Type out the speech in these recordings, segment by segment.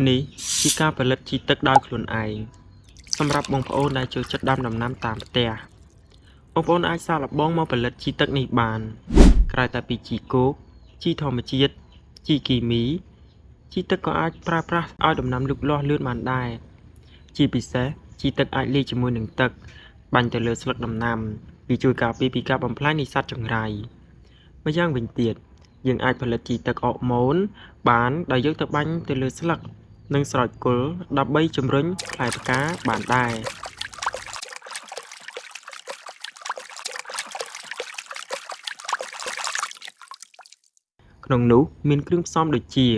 នេះជាការផលិតជីទឹកដោយខ្លួនឯងសម្រាប់បងប្អូនដែលចូលចិត្តដាំដំណាំតាមផ្ទះបងប្អូនអាចសាកល្បងមកផលិតជីទឹកនេះបានក្រៅតែពីជីគោកជីធម្មជាតិជីគីមីជីទឹកក៏អាចប្រើប្រាស់ឲ្យដំណាំលូតលាស់លឿនបានដែរជាពិសេសជីទឹកអាចលាយជាមួយនឹងទឹកបាញ់ទៅលើស្លឹកដំណាំវាជួយការពារពីការបំផ្លាញនៃសត្វចង្រៃម្យ៉ាងវិញទៀតយើងអាចផលិតជីទឹកអរម៉ូនបានដោយយកទៅបាញ់ទៅលើស្លឹកនិងស្រោចគល់ដើម្បីជំរុញផ្លែផ្កាបានដែរក្នុងនោះមានគ្រឿងផ្សំដូចជា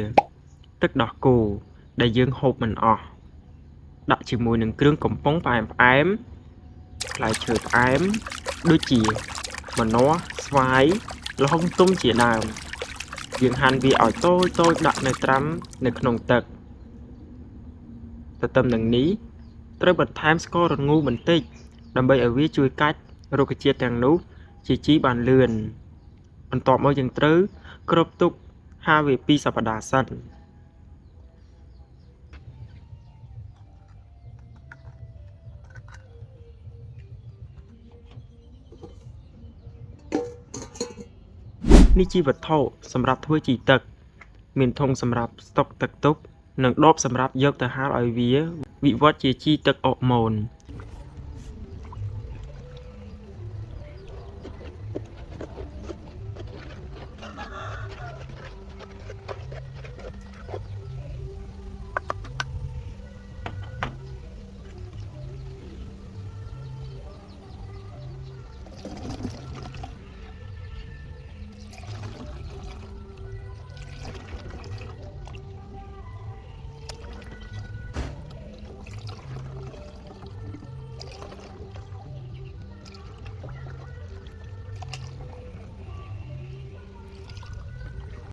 ទឹកដោះគោដែលយើងហូបមិនអស់ដាក់ជាមួយនឹងគ្រឿងកំប៉ុងផ្អែមផ្លែឈើផ្អែមដូចជាម្នាស់ស្វាយល្ហុងទុំជាដើមយើងហាន់វាឲ្យតូចដាក់នៅត្រាំនៅក្នុងទឹកទទឹមនឹងនេះត្រូវបន្ថែមស្កររងូរបន្តិចដើម្បីឲ្យវាជួយកាច់រុក្ខជាតិទាំងនោះជាជីបានលឿនបន្ទាប់មកយើងត្រូវគ្របទុកហាលវា2សប្តាហ៍សិននេះជាវត្ថុសម្រាប់ធ្វើជីទឹកមានធុងសម្រាប់ស្តុកទឹកទុកនិងដបសម្រាប់យកទៅហាលឲ្យវាវិវត្តជាជីទឹកអរម៉ូន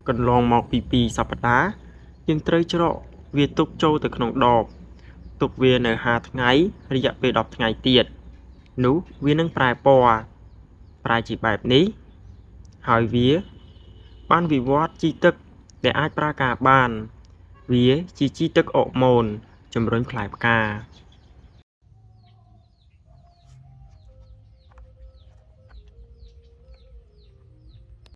កន្លងមកពី2សប្តាហ៍យើងត្រូវច្រកវាទុកចូលទៅក្នុងដបទុកវានៅ50ថ្ងៃរយៈពេល10ថ្ងៃទៀតនោះវានឹងប្រែពណ៌ប្រែជាបែបនេះហើយវាបានវិវត្តជីទឹកដែលអាចប្រើការបានវាជាជីទឹកអរម៉ូនជំរុញផ្លែផ្កា